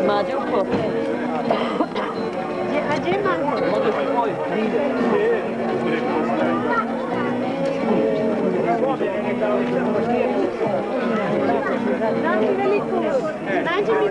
Mađe u po. A gdje je Marko? Nađi veliku. Nađi mi.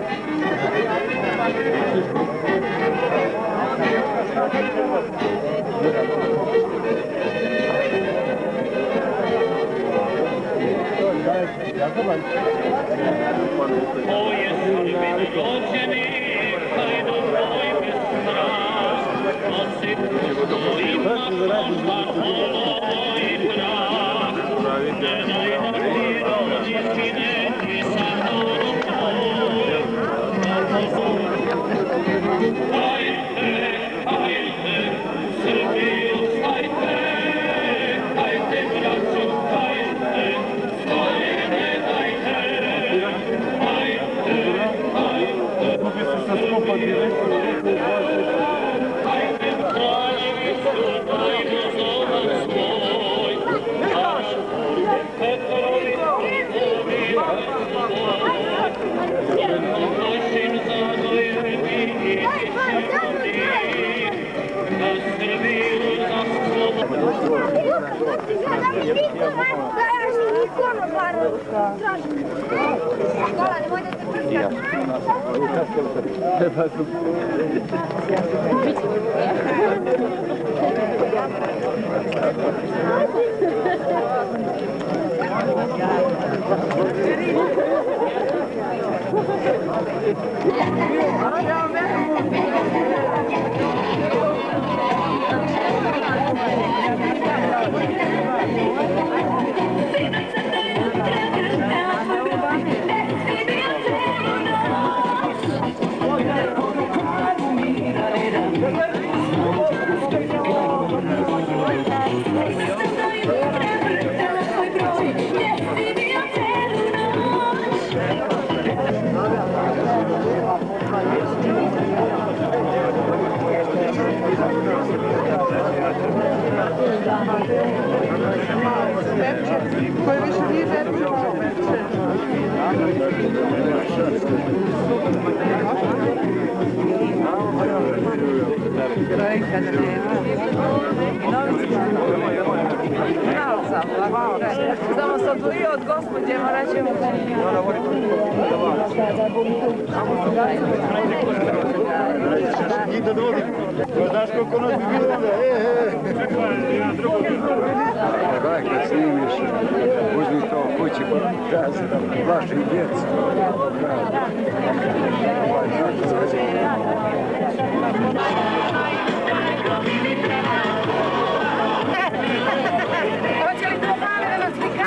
Samo se odvojio od gospođe, morat ćemo... Znaš koliko nas bi bilo onda? Daj, kad snimiš, uzmi to kući, plaši djeca. Hoće li to mame da nas slika?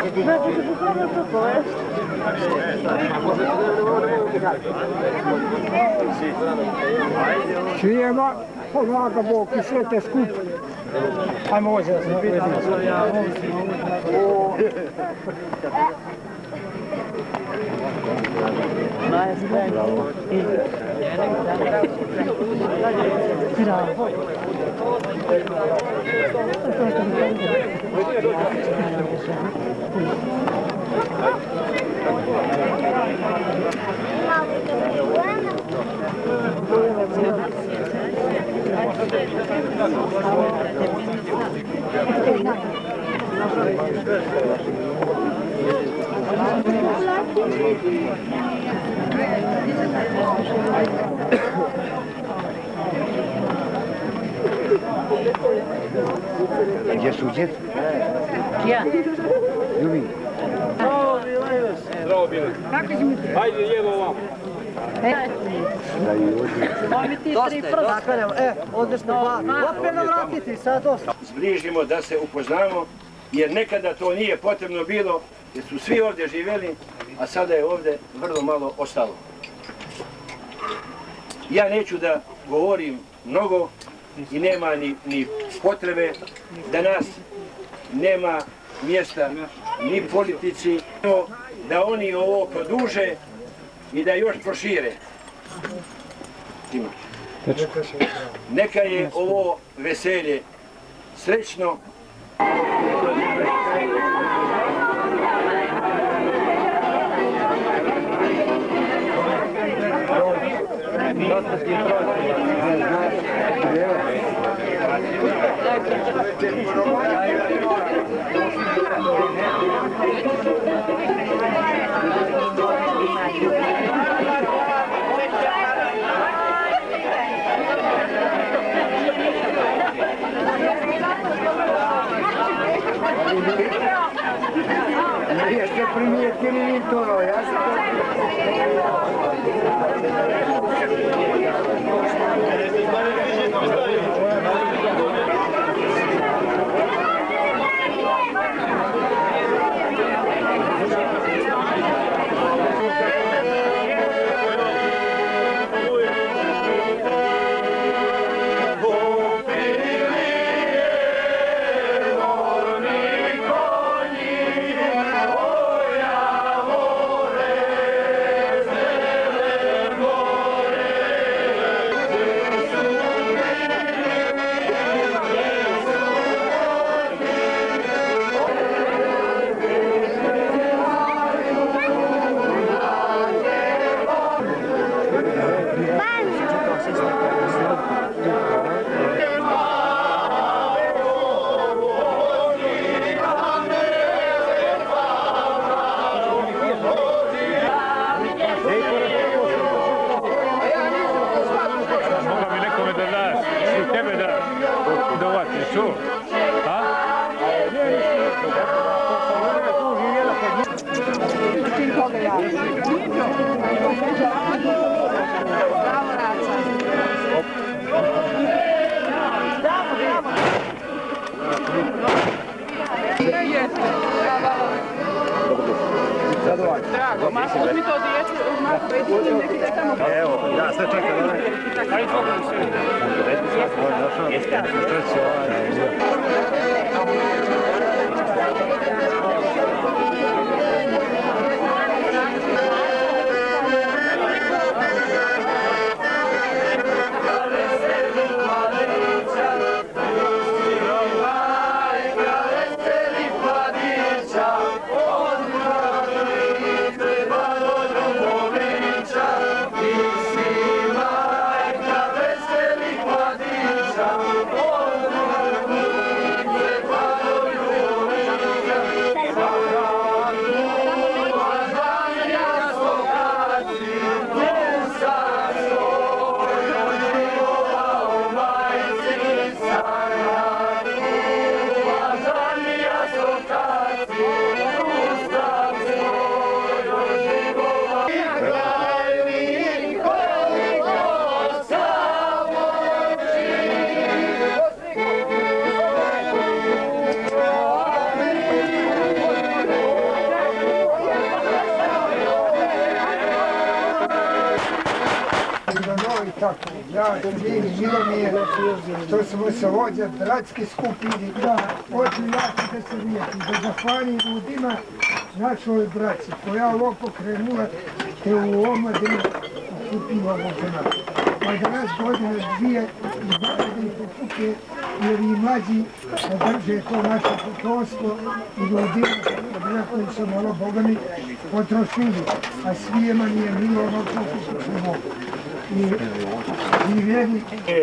Čijema, pomaga Bog i sve te skup. Ajmo ovo da se vidimo. Bravo. Gdje su djed? Ja. Ljubi. Zdravo bili. Hajde, jedo ovam. Da i ovdje. Odlično, opet nam vratiti, sad dosta. Zbližimo, da se upoznamo, jer nekada to nije potrebno bilo, jer su svi ovdje živjeli, a sada je ovdje vrlo malo ostalo. Ja neću da govorim mnogo i nema ni potrebe da nas nema mjesta ni politici, da oni ovo produže i da još prošire. Neka je ovo veselje srećno. Jeste primijetili vi to, ja sam Drago, Marko, uzmi to dijete, Marko, već neki da tamo... Evo, ja sve čekam. Hajde, pogledaj Veseli mladića, tako. Ja, Dragini, Milomir, što smo se ovdje bratski skupili, hoću ja da se vidjeti, da zahvalim ljudima našoj braći, koja ovo pokrenula, te u omladini okupila ovo žena. Pa danas godine dvije i pokupe, jer i mlađi drže to naše potomstvo i ljudima koji su malo bogami potrošili, a svijema nije milo ono koliko ćemo i vjeri.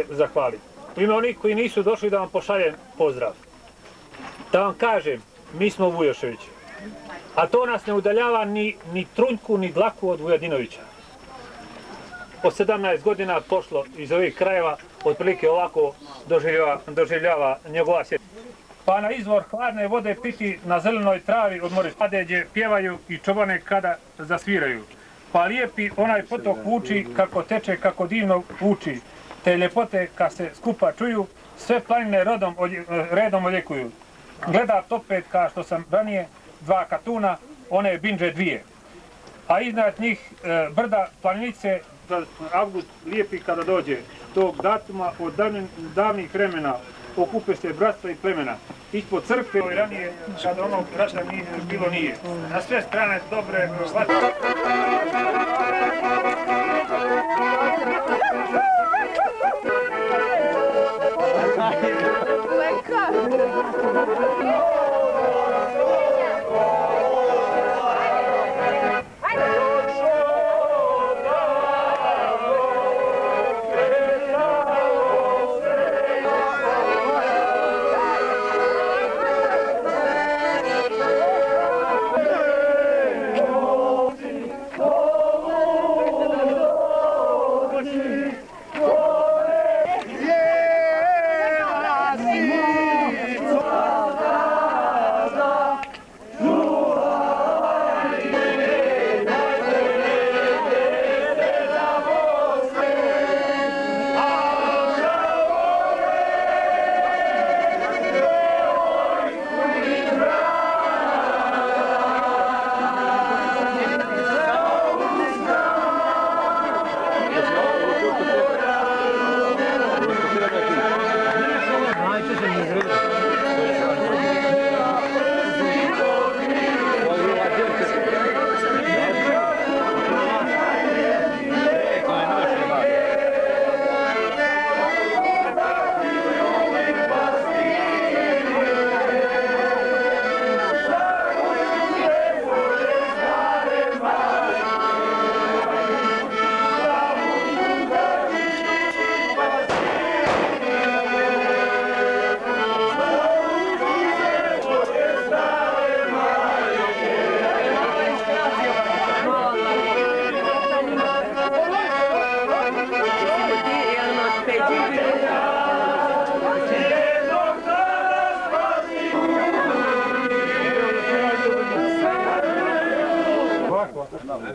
Zahvalim. U ime onih koji nisu došli da vam pošaljem pozdrav. Da vam kažem, mi smo Vujoševići. A to nas ne udaljava ni trunjku, ni dlaku od Vujadinovića. Po 17 godina pošlo iz ovih krajeva, otprilike ovako doživljava njegova sjednica. Pa na izvor hladne vode piti na zelenoj travi odmoriti. Padeđe pjevaju i čobane kada zasviraju. Pa lijepi onaj potok vuči kako teče, kako divno vuči. Te ljepote kad se skupa čuju, sve planine redom oljekuju. Gledat opet, kao što sam ranije, dva katuna, one binđe dvije. A iznad njih brda planinice, avgust lijepi kada dođe tog datuma od davnih vremena, okupe se bratstva i plemena. Ispod crkve i ranije, kada onog rata bilo nije. Na sve strane dobre vatre.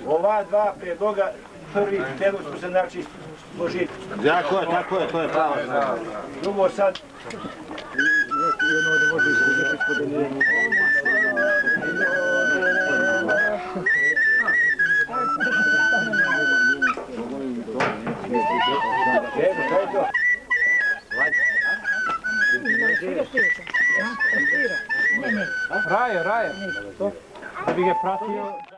Ova dva predloga, prvi predlog smo se znači složiti. Tako je, to je pravo. Drugo sad... Raje, da bi ga pratio.